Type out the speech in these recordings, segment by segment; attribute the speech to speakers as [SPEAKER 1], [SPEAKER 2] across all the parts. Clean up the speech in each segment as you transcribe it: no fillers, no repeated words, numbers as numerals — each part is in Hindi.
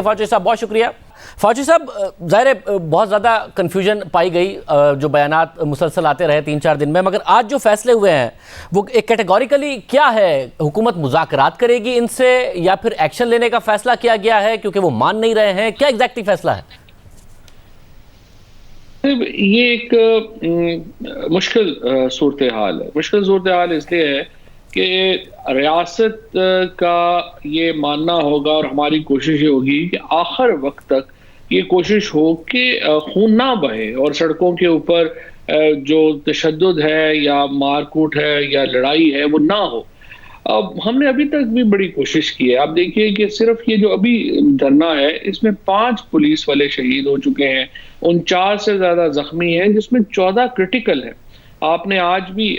[SPEAKER 1] फौजी साहब बहुत शुक्रिया। फौजी साहब, ज़ाहिर है बहुत ज़्यादा कन्फ्यूजन पाई गई, जो बयानात मुसलसल आते रहे 3-4 दिन में, मगर आज जो फैसले हुए हैं वो एक कैटेगोरिकली क्या है? हुकूमत मुज़ाकरात करेगी इनसे या फिर एक्शन लेने का फैसला किया गया है क्योंकि वो मान नहीं रहे हैं? क्या एग्जैक्टली फैसला है?
[SPEAKER 2] ये एक मुश्किल सूरत हाल है। मुश्किल सूरत हाल इसलिए है कि रियासत का ये मानना होगा और हमारी कोशिश ये होगी कि आखिर वक्त तक ये कोशिश हो कि खून ना बहे और सड़कों के ऊपर जो तशद्दुद है या मारकूट है या लड़ाई है वो ना हो। अब हमने अभी तक भी बड़ी कोशिश की है। आप देखिए कि सिर्फ ये जो अभी धरना है इसमें 5 पुलिस वाले शहीद हो चुके हैं, 49 से ज्यादा जख्मी हैं, जिसमें 14 क्रिटिकल है। आपने आज भी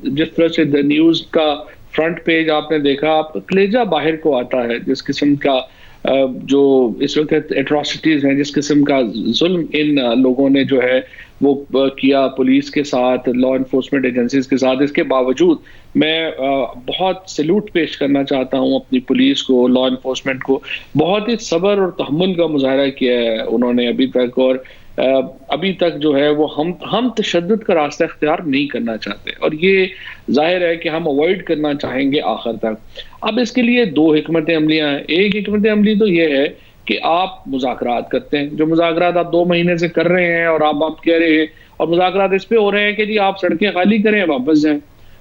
[SPEAKER 2] जिस तरह से द न्यूज का फ्रंट पेज आपने देखा, आपका कलेजा बाहर को आता है जिस किस्म का जो इस वक्त एट्रोसिटीज हैं, जिस किस्म का जुल्म इन लोगों ने जो है वो किया पुलिस के साथ, लॉ इन्फोर्समेंट एजेंसीज के साथ। इसके बावजूद मैं बहुत सैल्यूट पेश करना चाहता हूं अपनी पुलिस को, लॉ इन्फोर्समेंट को। बहुत ही सब्र और तहम्मुल का मुजाहरा किया है उन्होंने अभी तक, और अभी तक जो है वो हम तशद्दुद का रास्ता इख्तियार नहीं करना चाहते, और ये जाहिर है कि हम अवॉइड करना चाहेंगे आखिर तक। अब इसके लिए 2 हिकमत अमलियाँ हैं। एक हिकमत अमली तो ये है कि आप मुज़ाकरात करते हैं, जो मुज़ाकरात आप 2 महीने से कर रहे हैं और आप कह रहे हैं, और मुज़ाकरात इस पे हो रहे हैं कि जी आप सड़कें खाली करें, वापस जाएं।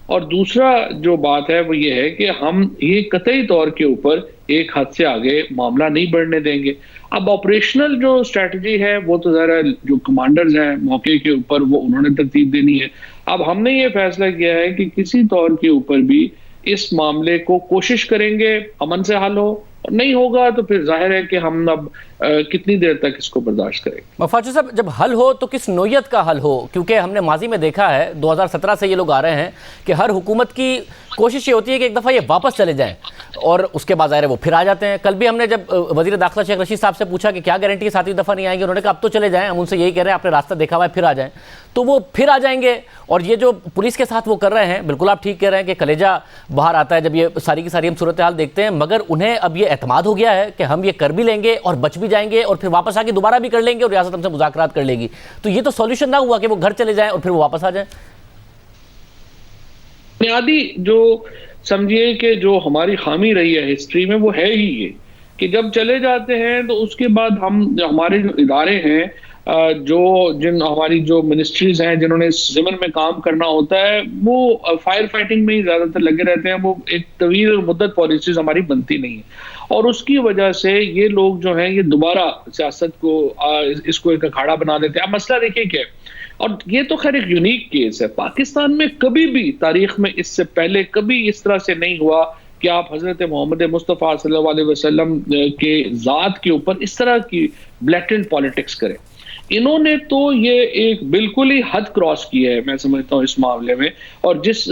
[SPEAKER 2] और दूसरा जो बात है वो ये है कि हम ये कतई तौर के ऊपर एक हद से आगे मामला नहीं बढ़ने देंगे। अब ऑपरेशनल जो स्ट्रेटजी है वो तो ज़रा जो कमांडर्स हैं मौके के ऊपर वो उन्होंने तरतीब देनी है। अब हमने ये फैसला किया है कि किसी तौर के ऊपर भी इस मामले को कोशिश करेंगे अमन से हल हो, और नहीं होगा तो फिर जाहिर है कि हम अब कितनी देर तक इसको बर्दाश्त करेंगे।
[SPEAKER 1] फौजी साहब, जब हल हो तो किस नोयत का हल हो? क्योंकि हमने माजी में देखा है, 2017 से ये लोग आ रहे हैं कि हर हुकूमत की कोशिश ये होती है कि एक दफ़ा ये वापस चले जाएं और उसके बाद ज़ाहिर है वो फिर आ जाते हैं। कल भी हमने जब वज़ीर दाखिला शेख रशीद साहब से पूछा कि क्या गारंटी है 7वीं दफ़ा नहीं आएंगे, उन्होंने कहा अब तो चले जाएं, हम उनसे यही कह रहे हैं आपने रास्ता देखा हुआ है फिर आ जाएं। तो वो फिर आ जाएंगे, और ये जो पुलिस के साथ वो कर रहे हैं, बिल्कुल आप ठीक कह रहे हैं कि कलेजा बाहर आता है जब ये सारी की सारी हम सूरत हाल देखते हैं, मगर उन्हें अब ये एतमाद हो गया है कि हम ये कर भी लेंगे और बच भी जाएंगे और फिर वापस आके दोबारा भी कर लेंगे और रियासत हमसे मुज़ाकरात कर लेगी। तो ये तो सॉल्यूशन ना हुआ कि वो घर चले जाएं और फिर वो वापस आ जाएं।
[SPEAKER 2] बुनियादी जो समझिए कि जो हमारी खामी रही है हिस्ट्री में वो है ही ये कि जब चले जाते हैं तो उसके बाद हम हमारे जो इदारे हैं, हमारी जो मिनिस्ट्रीज हैं जिन्होंने इस ज़िम्न में काम करना होता है, वो फायर फाइटिंग में ही ज़्यादातर लगे रहते हैं। वो एक तवील मुद्दत पॉलिसीज हमारी बनती नहीं है, और उसकी वजह से ये लोग जो हैं ये दोबारा सियासत को इसको एक अखाड़ा बना देते हैं। अब मसला देखिए क्या है, और ये तो खैर एक यूनिक केस है। पाकिस्तान में कभी भी तारीख में इससे पहले कभी इस तरह से नहीं हुआ कि आप हजरत मोहम्मद मुस्तफ़ा सल्लल्लाहु अलैहि वसल्लम के ज़ात के ऊपर इस तरह की ब्लैटेंट पॉलिटिक्स करें। इन्होंने तो ये एक बिल्कुल ही हद क्रॉस की है मैं समझता हूँ इस मामले में। और जिस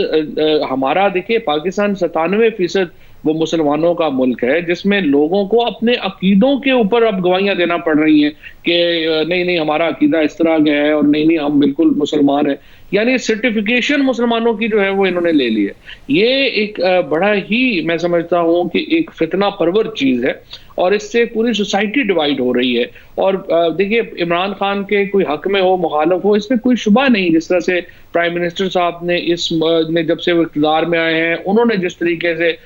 [SPEAKER 2] हमारा देखिए पाकिस्तान 97% वो मुसलमानों का मुल्क है, जिसमें लोगों को अपने अकीदों के ऊपर अब गवाहियां देना पड़ रही हैं कि नहीं नहीं हमारा अकीदा इस तरह का है और नहीं नहीं हम बिल्कुल मुसलमान हैं। यानी सर्टिफिकेशन मुसलमानों की जो है वो इन्होंने ले ली है। ये एक बड़ा ही मैं समझता हूँ कि एक फितना परवर चीज है, और इससे पूरी सोसाइटी डिवाइड हो रही है। और देखिए इमरान खान के कोई हक में हो मुखालफ हो इसमें कोई शुबा नहीं। जिस तरह से प्राइम मिनिस्टर साहब ने जब से वो इक़्तिदार में आए हैं, उन्होंने जिस तरीके से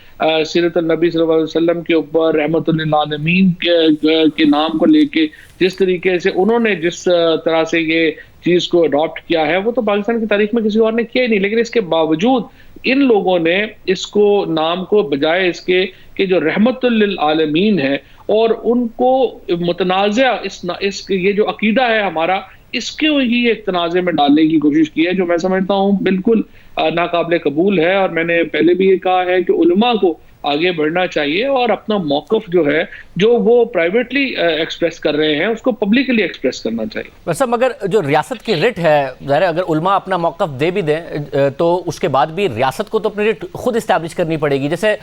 [SPEAKER 2] सीरत नबी सल्लल्लाहु अलैहि वसल्लम के ऊपर रहमतुल लिल आलमीन के नाम को लेके जिस तरीके से उन्होंने जिस तरह से ये चीज को अडॉप्ट किया है, वो तो पाकिस्तान की तारीख में किसी और ने किया ही नहीं। लेकिन इसके बावजूद इन लोगों ने इसको नाम को बजाय इसके कि जो रहमतुल लिल आलमीन है और उनको मुतनाज़ा इस ये जो अकीदा है हमारा, इसके ही एक तनाज़े में डालने की कोशिश की है, जो मैं समझता हूँ बिल्कुल नाकाबिले कबूल है। और मैंने पहले भी ये कहा है कि उलमा को आगे बढ़ना चाहिए और अपना मौक़िफ़ जो है जो वो प्राइवेटली एक्सप्रेस कर रहे हैं उसको पब्लिकली एक्सप्रेस करना चाहिए।
[SPEAKER 1] वैसे मगर जो रियासत की रिट है, ज़ाहिर अगर उलमा अपना मौक़िफ़ दे भी दें तो उसके बाद भी रियासत को तो अपनी रिट खुद इस्टेब्लिश करनी पड़ेगी। जैसे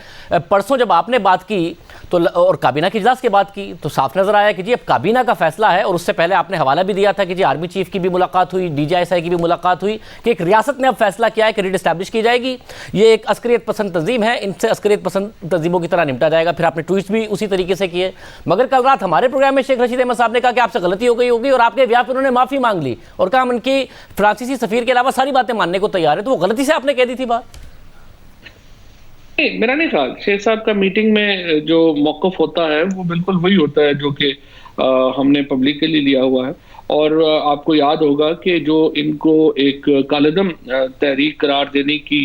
[SPEAKER 1] परसों जब आपने बात की तो और काबीना के इजलास की बात की तो साफ नज़र आया कि जी अब काबीना का फैसला है, और उससे पहले आपने हवाला भी दिया था कि जी आर्मी चीफ की भी मुलाकात हुई, DGI की भी मुलाकात हुई कि एक रियासत ने अब फैसला किया है कि रिट इस्टेब्लिश की जाएगी। ये एक अस्करियत पसंद तंजीम है, इनसे अस्करियत पसंद तंजीमों की तरह निपटा जाएगा। फिर आपने ट्वीट भी उसी तरीके से किए। है। मगर कल रात हमारे प्रोग्राम में शेख रशीद अहमद साहब ने कहा कि आपसे गलती हो गई होगी और आपके ब्याह पर उन्होंने माफी मांग ली और कहा हम उनकी फ्रांसीसी सफीर के अलावा सारी बातें मानने को तैयार है। तो वो गलती से आपने कह दी थी बात?
[SPEAKER 2] मेरा नहीं ख्याल। शेख साहब का मीटिंग में जो मौक़िफ़ होता है वो बिल्कुल वही होता है जो कि हमने पब्लिकली लिया हुआ है। और आपको याद होगा कि जो इनको एक कालेदम तहरीक करार देने की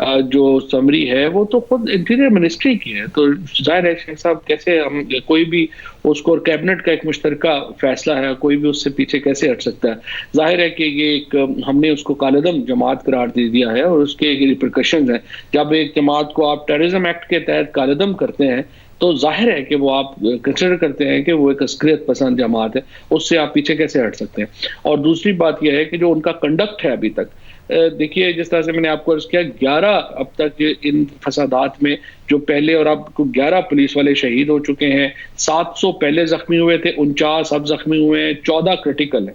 [SPEAKER 2] जो समरी है वो तो खुद इंटीरियर मिनिस्ट्री की है। तो जाहिर है शेख साहब कैसे, हम कोई भी उसको, कैबिनेट का एक मुश्तरका फैसला है, कोई भी उससे पीछे कैसे हट सकता है। जाहिर है कि ये एक हमने उसको कालेदम जमात करार दे दिया है और उसके रिpercussions हैं। जब एक जमात को आप टेररिज्म एक्ट के तहत कालेदम करते हैं तो जाहिर है कि वो आप कंसिडर करते हैं कि वो एक अस्करियत पसंद जमात है, उससे आप पीछे कैसे हट सकते हैं। और दूसरी बात यह है कि जो उनका कंडक्ट है अभी तक, देखिए जिस तरह से मैंने आपको अर्ज किया, 11 अब तक इन फसादात में जो पहले, और अब 11 पुलिस वाले शहीद हो चुके हैं, 700 पहले जख्मी हुए थे, 49 अब जख्मी हुए हैं, 14 क्रिटिकल है।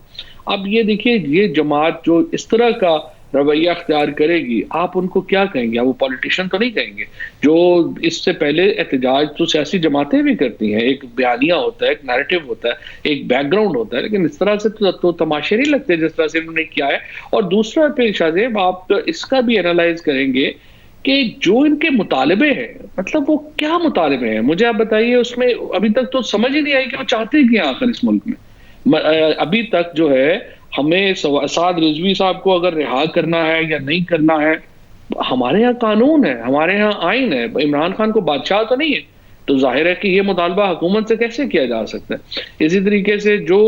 [SPEAKER 2] अब ये देखिए, ये जमात जो इस तरह का रवैया अख्तियार करेगी, आप उनको क्या कहेंगे? आप वो पॉलिटिशियन तो नहीं कहेंगे। जो इससे पहले एहतजाज तो सियासी जमातें भी करती हैं, एक बयानिया होता है, एक नैरेटिव होता है, एक बैकग्राउंड होता है, लेकिन इस तरह से तो तमाशे नहीं लगते जिस तरह से इन्होंने किया है। और दूसरा पेशाजेब, आप इसका भी एनालाइज करेंगे कि जो इनके मुतालबे हैं, मतलब वो क्या मुतालबे हैं, मुझे आप बताइए। उसमें अभी तक तो समझ ही नहीं आई कि वो चाहते क्या आखिर इस मुल्क में। अभी तक जो है, हमें साद रिजवी साहब को अगर रिहा करना है या नहीं करना है, हमारे यहाँ कानून है, हमारे यहाँ आइन है, इमरान खान को बादशाह तो नहीं है। तो जाहिर है कि ये मुतालबा हुकूमत से कैसे किया जा सकता है। इसी तरीके से जो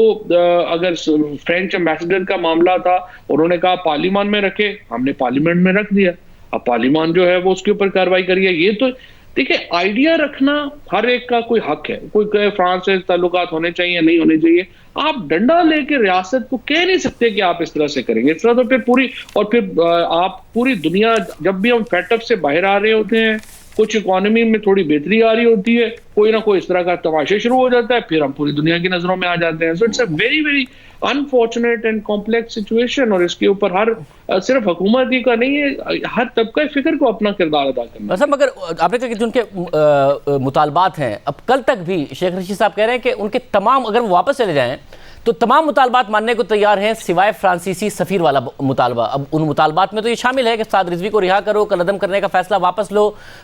[SPEAKER 2] अगर फ्रेंच एम्बेसडर का मामला था, उन्होंने कहा पार्लियामान में रखे, हमने पार्लियामेंट में रख दिया। अब पार्लियामान जो है वो उसके ऊपर कार्रवाई करिए। ये तो देखिए, आइडिया रखना हर एक का कोई हक है। कोई कहे फ्रांस से ताल्लुकात होने चाहिए, नहीं होने चाहिए। आप डंडा लेके रियासत को कह नहीं सकते कि आप इस तरह से करेंगे। इस तरह तो फिर पूरी, और फिर आप पूरी दुनिया, जब भी हम फैटअप से बाहर आ रहे होते हैं, कुछ इकोनॉमी में थोड़ी बेहतरी आ रही होती है, कोई ना कोई इस तरह का तमाशे शुरू हो जाता है, फिर हम पूरी दुनिया की नजरों में आ जाते हैं। So it's a very very unfortunate and complex situation. और इसके ऊपर हर सिर्फ हुकूमत ही का नहीं है, हर तबका फिक्र को अपना किरदार अदा करना।
[SPEAKER 1] मतलब मगर आपने कहा कि जो उनके मुतालबात हैं, अब कल तक भी शेख रशीद साहब कह रहे हैं कि उनके तमाम, अगर वो वापस चले जाएं तो तमाम मुतालबात मानने को तैयार हैं सिवाय फ्रांसीसी सफ़ीर वाला मुतालबा। अब उन मुतालबात में तो ये शामिल है कि साद रिजवी को रिहा करो, कलअदम करने का फैसला वापस लो।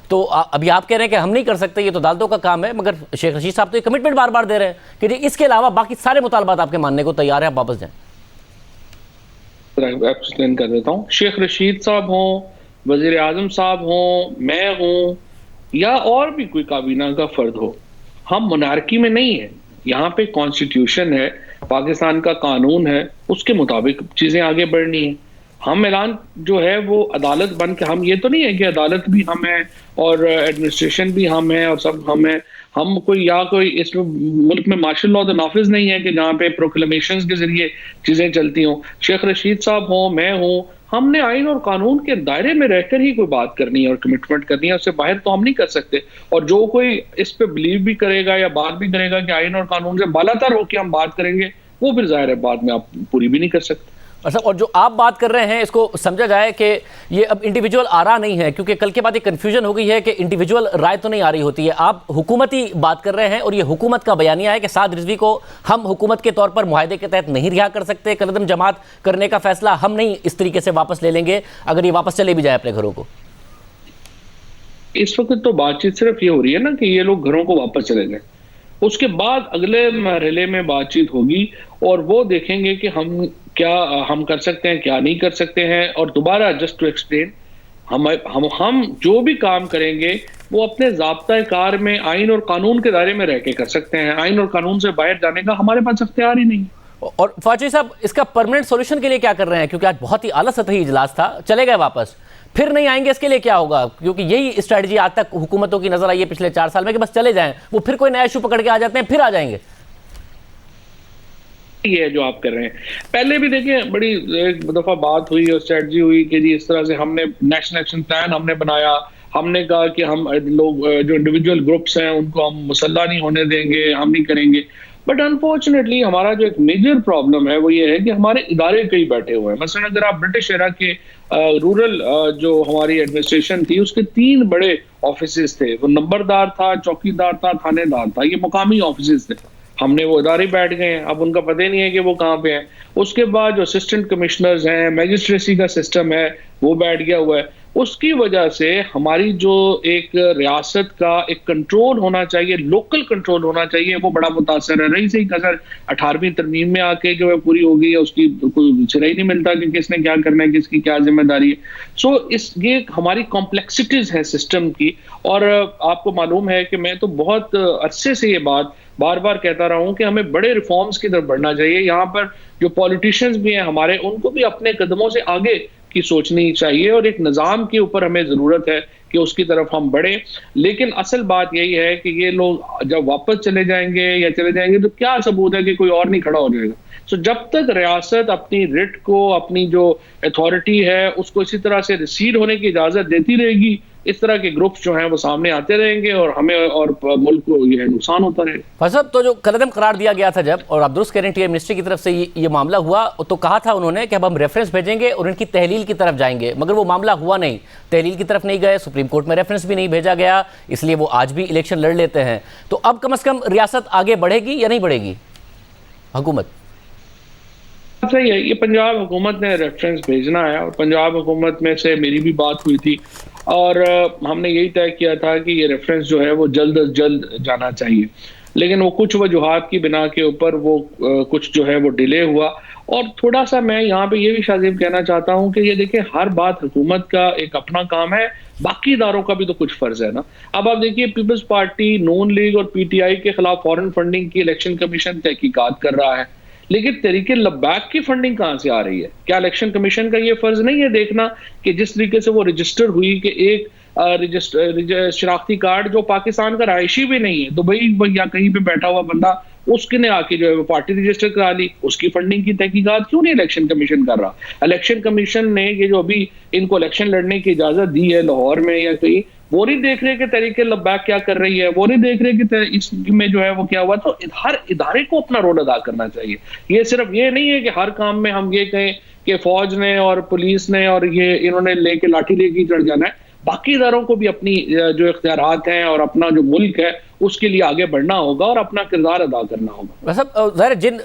[SPEAKER 1] तो अभी आप कह रहे हैं कि हम नहीं कर सकते, ये तो अदालतों का काम है, मगर शेख रशीद साहब तो ये कमिटमेंट बार बार दे रहे हैं कि जी इसके अलावा बाकी सारे मुतालबात आपके मानने को तैयार है, आप वापस जाएं।
[SPEAKER 2] एक्सप्लेन कर देता हूँ। शेख रशीद साहब हों, वजीर आजम साहब हों, मैं हूँ, या और भी कोई काबीना का फर्द हो, हम मोनार्की में नहीं है। यहाँ पे कॉन्स्टिट्यूशन है, पाकिस्तान का कानून है, उसके मुताबिक चीजें आगे बढ़नी है। हम ऐलान जो है वो अदालत बन के, हम ये तो नहीं है कि अदालत भी हम है और एडमिनिस्ट्रेशन भी हम है और सब हम है। हम कोई, या कोई इसमें मुल्क में मार्शल लॉ तो नाफिज नहीं है कि जहाँ पे प्रोक्लेमेशंस के जरिए चीजें चलती हों। शेख रशीद साहब हों, मैं हूँ, हमने आइन और कानून के दायरे में रहकर ही कोई बात करनी है और कमिटमेंट करनी है, उससे बाहर तो हम नहीं कर सकते। और जो कोई इस पे बिलीव भी करेगा या बात भी करेगा कि आइन और कानून से बालातर होकर हम बात करेंगे, वो फिर जाहिर है बाद में आप पूरी भी नहीं कर सकते।
[SPEAKER 1] अच्छा, और जो आप बात कर रहे हैं इसको समझा जाए कि ये अब इंडिविजुअल आरा नहीं है, क्योंकि कल के बाद ये कन्फ्यूजन हो गई है कि इंडिविजुअल राय तो नहीं आ रही होती है, आप हुकूमती बात कर रहे हैं और ये हुकूमत का बयानिया है कि साद रिजवी को हम हुकूमत के तौर पर मुआहदे के तहत नहीं रिहा कर सकते, कलअदम जमात करने का फैसला हम नहीं इस तरीके से वापस ले लेंगे अगर ये वापस चले भी जाए अपने घरों को।
[SPEAKER 2] इस वक्त तो बातचीत सिर्फ ये हो रही है ना कि ये लोग घरों को वापस चले जाए। उसके बाद अगले मरहले में बातचीत होगी और वो देखेंगे कि हम क्या हम कर सकते हैं, क्या नहीं कर सकते हैं। और दोबारा जस्ट टू एक्सप्लेन, हम जो भी काम करेंगे वो अपने ज़ाब्ता कार में आइन और कानून के दायरे में रह के कर सकते हैं। आइन और कानून से बाहर जाने का हमारे पास इख्तियार ही नहीं।
[SPEAKER 1] और फाची साहब, इसका परमानेंट सॉल्यूशन के लिए क्या कर रहे हैं? क्योंकि आज बहुत ही आला सतही इजलास था, चले गए वापस, फिर नहीं आएंगे, इसके लिए क्या होगा? क्योंकि यही स्ट्रेटजी आज तक हुकूमतों की नजर आई है पिछले 4 साल में कि बस चले जाएं, वो फिर कोई नया इशू पकड़ के आ जाते हैं, फिर आ जाएंगे।
[SPEAKER 2] ये जो आप कर रहे हैं, पहले भी देखिए बड़ी एक दफा बात हुई और स्ट्रेटजी हुई कि जी इस तरह से हमने नेशनल एक्शन प्लान हमने बनाया, हमने कहा कि हम लोग जो इंडिविजुअल ग्रुप्स हैं उनको हम मुसल्ला नहीं होने देंगे, हम नहीं करेंगे। बट अनफॉर्चुनेटली हमारा जो एक मेजर प्रॉब्लम है वो ये है कि हमारे इदारे कई बैठे हुए हैं। मसलन अगर आप ब्रिटिश एरा के रूरल जो हमारी एडमिनिस्ट्रेशन थी उसके 3 बड़े ऑफिसेज थे, वो नंबरदार था, चौकीदार था, थानेदार था, ये मुकामी ऑफिसेज थे। हमने वो इदारे बैठ गए हैं, अब उनका पता ही नहीं है कि वो कहाँ पे हैं। उसके बाद जो असिस्टेंट कमिश्नर्स हैं, मैजिस्ट्रेसी का सिस्टम है, वो बैठ गया हुआ है। उसकी वजह से हमारी जो एक रियासत का एक कंट्रोल होना चाहिए, लोकल कंट्रोल होना चाहिए, वो बड़ा मुतासर है। रही सही कसर 18वीं तरमीम में आके जो है पूरी हो गई है, उसकी कोई सिरा ही नहीं मिलता कि किसने क्या करना है, किसकी क्या जिम्मेदारी है। सो ये हमारी कॉम्प्लेक्सिटीज है सिस्टम की। और आपको मालूम है कि मैं तो बहुत अरसे से ये बात बार बार कहता रहा हूं कि हमें बड़े रिफॉर्म्स की तरफ बढ़ना चाहिए। यहाँ पर जो पॉलिटिशियंस भी हैं हमारे, उनको भी अपने कदमों से आगे की सोचनी चाहिए और एक निज़ाम के ऊपर हमें ज़रूरत है कि उसकी तरफ हम बढ़े। लेकिन असल बात यही है कि ये लोग जब वापस चले जाएंगे तो क्या सबूत है कि कोई और नहीं खड़ा हो जाएगा। सो जब तक रियासत अपनी रिट को, अपनी जो अथॉरिटी है उसको इसी तरह से रिसीड होने की इजाज़त देती रहेगी, इस तरह के ग्रुप्स जो हैं वो सामने आते रहेंगे और हमें और मुल्क को ये नुकसान होता रहेगा।
[SPEAKER 1] फैसल साहब, तो जो कलअदम करार दिया गया था जब, और आप दुरुस्त कह रहे हैं मिनिस्ट्री की तरफ से ये मामला हुआ, तो कहा था उन्होंने कि अब हम रेफरेंस भेजेंगे और इनकी तहलील की तरफ जाएंगे, मगर वो मामला हुआ नहीं, तहलील की तरफ नहीं गए, सुप्रीम कोर्ट में रेफरेंस भी नहीं भेजा गया, इसलिए वो आज भी इलेक्शन लड़ लेते हैं। तो अब कम से कम रियासत आगे बढ़ेगी या नहीं बढ़ेगी हुकूमत?
[SPEAKER 2] सही है, ये पंजाब हुकूमत ने रेफरेंस भेजना है और पंजाब हुकूमत में से मेरी भी बात हुई थी और हमने यही तय किया था कि ये रेफरेंस जो है वो जल्द अज जल्द जाना चाहिए। लेकिन वो कुछ वजूहात की बिना के ऊपर वो कुछ जो है वो डिले हुआ। और थोड़ा सा मैं यहाँ पे ये भी शाजिब कहना चाहता हूँ कि ये देखिए, हर बात हुकूमत का एक अपना काम है, बाकी इदारों का भी तो कुछ फर्ज है ना। अब आप देखिए, पीपल्स पार्टी, नून लीग और पीटीआई के खिलाफ फॉरेन फंडिंग की इलेक्शन कमीशन तहकीकात कर रहा है, लेकिन तरीके लब्बैक की फंडिंग कहां से आ रही है? क्या इलेक्शन कमीशन का ये फर्ज नहीं है देखना कि जिस तरीके से वो रजिस्टर हुई कि एक शनाख्ती कार्ड जो पाकिस्तान का रहायशी भी नहीं है, दुबई या कहीं पे बैठा हुआ बंदा, उसके आके जो है वो पार्टी रजिस्टर करा ली, उसकी फंडिंग की तहकीकात क्यों नहीं इलेक्शन कमीशन कर रहा? इलेक्शन कमीशन ने ये जो अभी इनको इलेक्शन लड़ने की इजाजत दी है लाहौर में या कहीं, वो नहीं देख रहे कि तरीके लब्बैक क्या कर रही है, वो नहीं देख रहे कि इसमें जो है वो क्या हुआ। तो हर इदारे को अपना रोल अदा करना चाहिए। ये सिर्फ ये नहीं है कि हर काम में हम ये कहें कि फौज ने और पुलिस ने और ये इन्होंने लेके लाठी लेके चढ़ जाना है। बाकी इदारों को भी अपनी जो इख्तियारात हैं और अपना जो मुल्क है उसके लिए आगे बढ़ना होगा और अपना किरदार अदा करना होगा।
[SPEAKER 1] वैसे ज़ाहिर जिन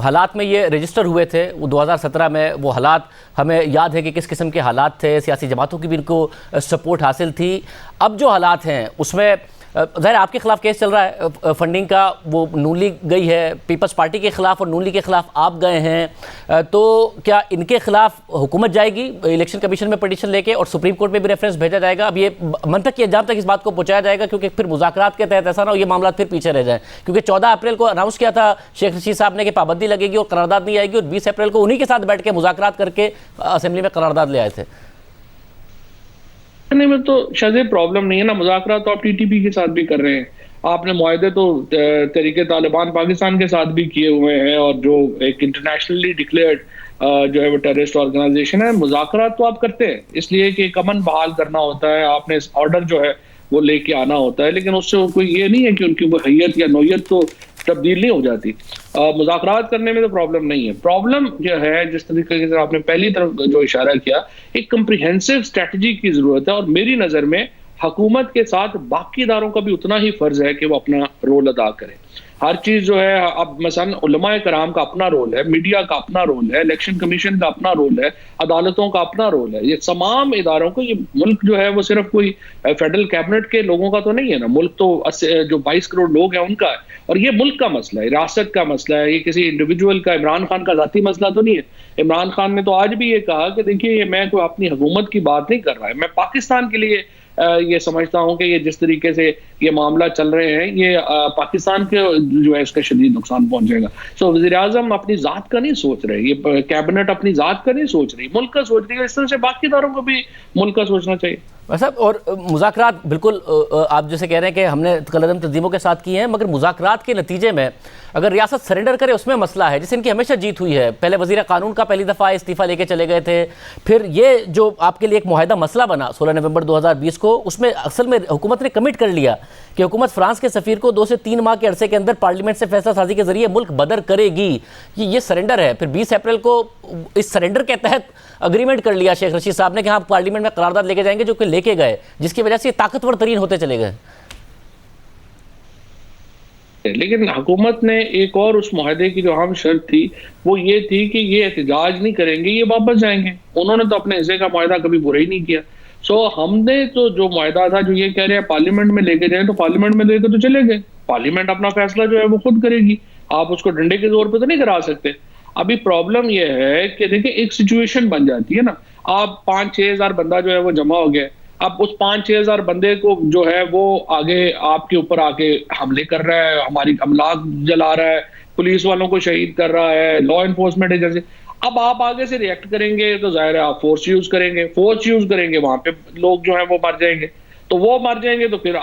[SPEAKER 1] हालात में ये रजिस्टर हुए थे वो 2017 में, वो हालात हमें याद है कि किस किस्म के हालात थे, सियासी जमातों की भी इनको सपोर्ट हासिल थी। अब जो हालात हैं उसमें ज़ाहिर आपके खिलाफ केस चल रहा है फंडिंग का, वो नून लीग गई है पीपल्स पार्टी के खिलाफ और नून लीग के खिलाफ आप गए हैं, तो क्या इनके खिलाफ हुकूमत जाएगी इलेक्शन कमीशन में पिटीशन लेके और सुप्रीम कोर्ट में भी रेफरेंस भेजा जाएगा? अब ये मंतक की अंजाम तक इस बात को पहुंचाया जाएगा, क्योंकि फिर मुज़ाकरात के तहत ऐसा ना हो ये मामला फिर पीछे रह जाए, क्योंकि 14 अप्रैल को अनाउंस किया था शेख रशीद साहब ने कि पाबंदी लगेगी और करारदाद नहीं आएगी, और 20 अप्रैल को उन्हीं के साथ बैठ के मुज़ाकरात करके असेंबली में करारदाद ले आए थे।
[SPEAKER 2] में तो शायद प्रॉब्लम नहीं है ना, मुज़ाकरात तो आप टीटीपी के साथ भी कर रहे हैं, आपने मुआहदे तो तरीके तालिबान पाकिस्तान के साथ भी किए हुए हैं और जो एक इंटरनेशनली डिक्लेयर्ड जो है वो टेररिस्ट ऑर्गेनाइजेशन है। मुज़ाकरात तो आप करते हैं इसलिए कि एक अमन बहाल करना होता है, आपने ऑर्डर जो है वो लेके आना होता है, लेकिन उससे कोई ये नहीं है कि उनकी वो हैयत या नौयत तो तब्दील नहीं हो जाती। मुज़ाकरात करने में तो प्रॉब्लम नहीं है। प्रॉब्लम जो है, जिस तरीके से आपने पहली तरफ जो इशारा किया, एक कम्प्रिहेंसिव स्ट्रेटजी की जरूरत है और मेरी नज़र में हुकूमत के साथ बाकी इदारों का भी उतना ही फर्ज है कि वो अपना रोल अदा करें। हर चीज जो है, अब मसलन उलमाए कराम का अपना रोल है, मीडिया का अपना रोल है, इलेक्शन कमीशन का अपना रोल है, अदालतों का अपना रोल है। ये तमाम इदारों को, ये मुल्क जो है वो सिर्फ कोई फेडरल कैबिनेट के लोगों का तो नहीं है ना, मुल्क तो जो 22 करोड़ लोग हैं उनका है और ये मुल्क का मसला है, रियासत का मसला है, ये किसी इंडिविजुअल का, इमरान खान का जाती मसला तो नहीं है। इमरान खान ने तो आज भी ये कहा कि देखिए मैं कोई अपनी हुकूमत की बात नहीं कर रहा है, मैं पाकिस्तान के लिए ये समझता हूं कि ये जिस तरीके से ये मामला चल रहे हैं ये पाकिस्तान के जो है इसका शदीद नुकसान पहुंचेगा। सो वज़ीर आज़म अपनी जात का नहीं सोच रहे, ये कैबिनेट अपनी जात का नहीं सोच रही, मुल्क का सोच रही है। इस तरह से बाकी इदारों को भी मुल्क का सोचना चाहिए।
[SPEAKER 1] साहब, और मुज़ाकरात बिल्कुल आप जैसे कह रहे हैं कि हमने कलअदम तंजीमों के साथ किए हैं, मगर मुज़ाकरात के नतीजे में अगर रियासत सरेंडर करे उसमें मसला है, जिससे इनकी हमेशा जीत हुई है। पहले वज़ीर कानून का पहली दफ़ा इस्तीफ़ा लेके चले गए थे, फिर ये जो आपके लिए एक मुआहदा मसला बना 16 नवंबर 2020 को, उसमें असल में हुकूमत ने कमिट कर लिया कि हुकूमत फ्रांस के सफ़ीर को 2 से 3 माह के अरसे के अंदर पार्लियामेंट से फैसला साजी के जरिए मुल्क बदर करेगी। ये सरेंडर है। फिर 20 अप्रैल को इस सरेंडर के तहत अग्रीमेंट कर लिया शेख रशीद साहब ने कि हाँ पार्लियामेंट में करारदाद लेके जाएंगे, जो कि लेके गए, जिसकी वजह से ये ताकतवर तरीन होते चले गए।
[SPEAKER 2] लेकिन हुकूमत ने एक और उस मुआहदे की जो अहम शर्त थी वो ये थी कि ये एहतजाज नहीं करेंगे, ये वापस जाएंगे। उन्होंने तो अपने हिस्से का मुआहदा कभी पूरा ही नहीं किया। हमने तो जो मुआहदा था, जो ये कह रहे हैं पार्लियामेंट में लेके जाए, तो पार्लियामेंट में लेके तो चले गए। पार्लियामेंट अपना फैसला जो है वो खुद करेगी, आप उसको डंडे के जोर पे तो नहीं करा सकते। अभी प्रॉब्लम यह है कि देखिए एक सिचुएशन बन जाती है ना, आप 5-6 हजार बंदा जो है वो जमा हो गया, अब उस 5-6 हजार बंदे को जो है वो आगे आपके ऊपर आके हमले कर रहा है, हमारी अमलाक जला रहा है, पुलिस वालों को शहीद कर रहा है, लॉ एनफोर्समेंट एजेंसी। अब आप आगे से रिएक्ट करेंगे तो जाहिर है आप फोर्स यूज करेंगे, वहां पे लोग जो है वो मर जाएंगे। तो वो मर जाएंगे तो फिर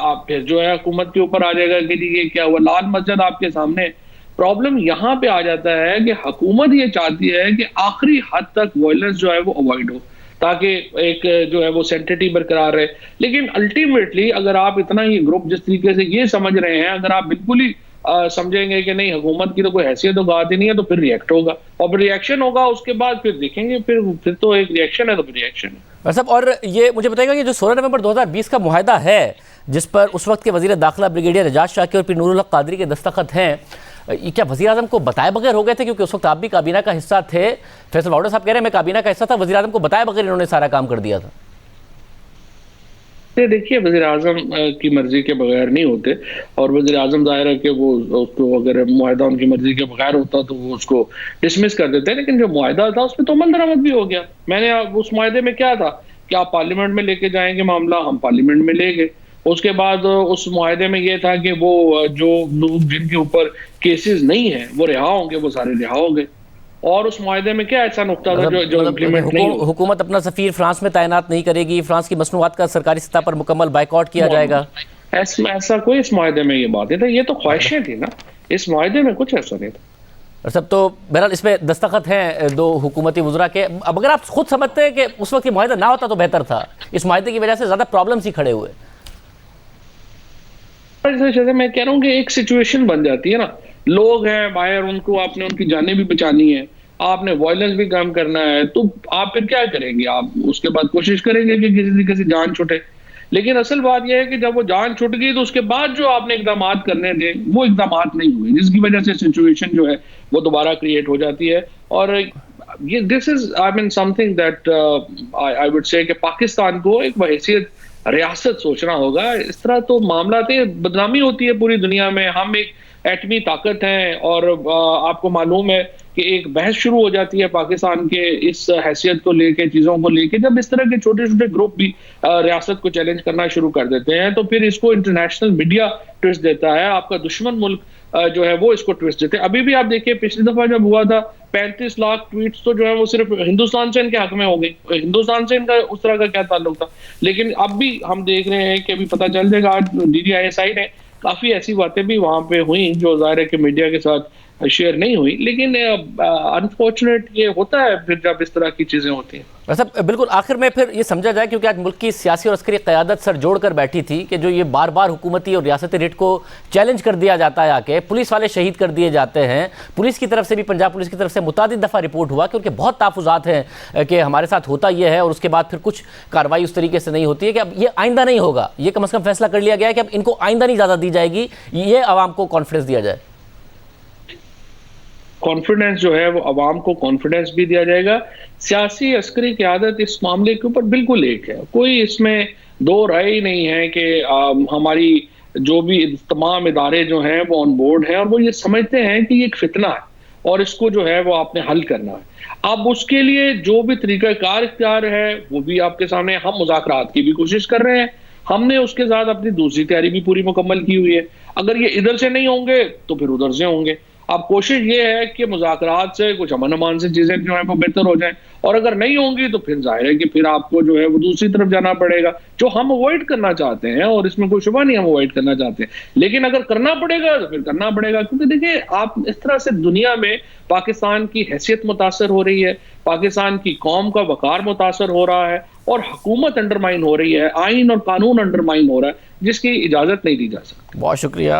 [SPEAKER 2] जो है हुकूमत के ऊपर आ जाएगा कि ये क्या हुआ, लाल मस्जिद आपके सामने। प्रॉब्लम यहाँ पे आ जाता है कि हुकूमत ये चाहती है कि आखिरी हद तक वायलेंस जो है वो अवॉइड हो, ताकि एक जो है वो सेंटिटी बरकरार रहे। लेकिन अल्टीमेटली अगर आप इतना ही ग्रुप जिस तरीके से ये समझ रहे हैं, अगर आप बिल्कुल ही समझेंगे कि नहीं हुकूमत की तो कोई हैसियत औकात ही नहीं है, तो फिर रिएक्ट होगा, और फिर रिएक्शन होगा, उसके बाद फिर देखेंगे, फिर तो एक रिएक्शन है तो फिर रिएक्शन है।
[SPEAKER 1] साहब, और ये मुझे बताइएगा कि जो 16 नवंबर 2020 का मुआहदा है, जिस पर उस वक्त के वजीर दाखिला ब्रिगेडियर एजाज शाकिर और पीर नूरुल हक कादरी के दस्तखत हैं, ये क्या वज़ीर आज़म को बताए बगैर हो गए थे? क्योंकि उस वक्त आप भी काबीना का हिस्सा थे। फैसल वाउडा साहब कह रहे हैं मैं काबीना का हिस्सा था, वज़ीर आज़म को बताए बगैर इन्होंने सारा काम कर दिया था।
[SPEAKER 2] देखिए वज़ीर आज़म की मर्जी के बगैर नहीं होते, और वज़ीर आज़म जाहिर है कि वो उसको अगर मुआहदा उनकी मर्जी के बगैर होता तो वो उसको डिसमिस कर देते हैं। लेकिन जो मुआहदा था उसमें तो अमल दरामद भी हो गया। मैंने उस मुआहदे में क्या था कि आप पार्लियामेंट में लेके जाएंगे मामला, हम पार्लियामेंट में ले गए। उसके बाद उस मुआहदे में ये था कि वो जो लोग जिनके ऊपर केसेस नहीं है वो रिहा होंगे, वो सारे रिहा हो गए। और उस मुआहदे में क्या ऐसा नुक्ता था जो इम्प्लीमेंट नहीं हुआ?
[SPEAKER 1] हुकूमत अपना सफीर फ्रांस में तैनात नहीं करेगी, फ्रांस की मसनूआत का सरकारी सतह पर मुकम्मल बाइकआउट किया जाएगा।
[SPEAKER 2] ऐसा कोई इस मुआहदे में ये बात नहीं था, ये तो ख्वाहिशें थी ना, इस मुआहदे में कुछ ऐसा नहीं था।
[SPEAKER 1] और सब तो बहरहाल इसमें दस्तखत हैं 2 हुकूमती वज़रा के। अब अगर आप खुद समझते हैं कि उस वक्त ये मुआहदा ना होता तो बेहतर था, इस मुआहदे की वजह से ज़्यादा प्रॉब्लम्स ही खड़े हुए।
[SPEAKER 2] जैसे मैं कह रहा हूँ कि एक सिचुएशन बन जाती है ना, लोग हैं बाहर, उनको आपने उनकी जानें भी बचानी है, आपने वायलेंस भी कम करना है, तो आप फिर क्या करेंगे? आप उसके बाद कोशिश करेंगे कि किसी तरीके से जान छूटे। लेकिन असल बात यह है कि जब वो जान छूट गई तो उसके बाद जो आपने इकदाम करने थे वो इकदाम नहीं हुए, जिसकी वजह से सिचुएशन जो है वो दोबारा क्रिएट हो जाती है। और ये this is I mean something that I would say कि पाकिस्तान को एक बहैसियत रियासत सोचना होगा। इस तरह तो मामला बदनामी होती है पूरी दुनिया में। हम एक एटमी ताकत हैं, और आपको मालूम है कि एक बहस शुरू हो जाती है पाकिस्तान के इस हैसियत को लेके, चीज़ों को लेके, जब इस तरह के छोटे छोटे ग्रुप भी रियासत को चैलेंज करना शुरू कर देते हैं, तो फिर इसको इंटरनेशनल मीडिया ट्विस्ट देता है, आपका दुश्मन मुल्क जो है वो इसको ट्विस्ट देते हैं। अभी भी आप देखिए पिछली दफा जब हुआ था 35 लाख ट्वीट्स तो जो है वो सिर्फ हिंदुस्तान से इनके हक में हो गई। हिंदुस्तान से इनका उस तरह का क्या ताल्लुक था? लेकिन अब भी हम देख रहे हैं कि अभी पता चल जाएगा, आज DDISI ने काफी ऐसी बातें भी वहां पे हुई जो जाहिर है कि मीडिया के साथ शेयर नहीं हुई। लेकिन अनफॉर्चुनेट ये होता है फिर जब इस तरह की चीजें होती हैं।
[SPEAKER 1] वैसे बिल्कुल आखिर में फिर ये समझा जाए, क्योंकि आज मुल्क की सियासी और अस्करी क़यादत सर जोड़ कर बैठी थी कि जो ये बार बार हुकूमती और रियासती रेट को चैलेंज कर दिया जाता है, आके पुलिस वाले शहीद कर दिए जाते हैं। पुलिस की तरफ से भी, पंजाब पुलिस की तरफ से मुतादिद दफ़ा रिपोर्ट हुआ कि उनके बहुत तहफ़्फ़ुज़ात हैं कि हमारे साथ होता ये है, और उसके बाद फिर कुछ कार्रवाई उस तरीके से नहीं होती है कि अब ये आइंदा नहीं होगा। ये कम अज़ कम फैसला कर लिया गया है कि अब इनको आइंदा नहीं इजाज़त दी जाएगी, ये आवाम को कॉन्फिडेंस दिया जाए।
[SPEAKER 2] कॉन्फिडेंस जो है वो अवाम को कॉन्फिडेंस भी दिया जाएगा। सियासी अस्करी क़यादत इस मामले के ऊपर बिल्कुल एक है, कोई इसमें दो राय नहीं है कि हमारी जो भी तमाम इदारे जो हैं वो ऑन बोर्ड हैं, और वो ये समझते हैं कि ये एक फितना है और इसको जो है वो आपने हल करना है। अब उसके लिए जो भी तरीक़ाकार इख्तियार है वो भी आपके सामने, हम मुज़ाकरात की भी कोशिश कर रहे हैं, हमने उसके साथ अपनी दूसरी तैयारी भी पूरी मुकम्मल की हुई है। अगर ये इधर से नहीं होंगे तो फिर उधर से होंगे। अब कोशिश ये है कि मुज़ाकरात से कुछ अमन अमान से चीजें जो है वो बेहतर हो जाएं, और अगर नहीं होंगी तो फिर जाहिर है कि फिर आपको जो है वो दूसरी तरफ जाना पड़ेगा, जो हम अवॉइड करना चाहते हैं, और इसमें कोई शुबा नहीं हम अवॉइड करना चाहते हैं। लेकिन अगर करना पड़ेगा तो फिर करना पड़ेगा, क्योंकि देखिए आप इस तरह से दुनिया में पाकिस्तान की हैसियत मुतासर हो रही है, पाकिस्तान की कौम का वकार मुतासर हो रहा है, और हुकूमत अंडरमाइन हो रही है, आइन और कानून अंडरमाइन हो रहा है, जिसकी इजाजत नहीं दी जा सकती।
[SPEAKER 1] बहुत शुक्रिया।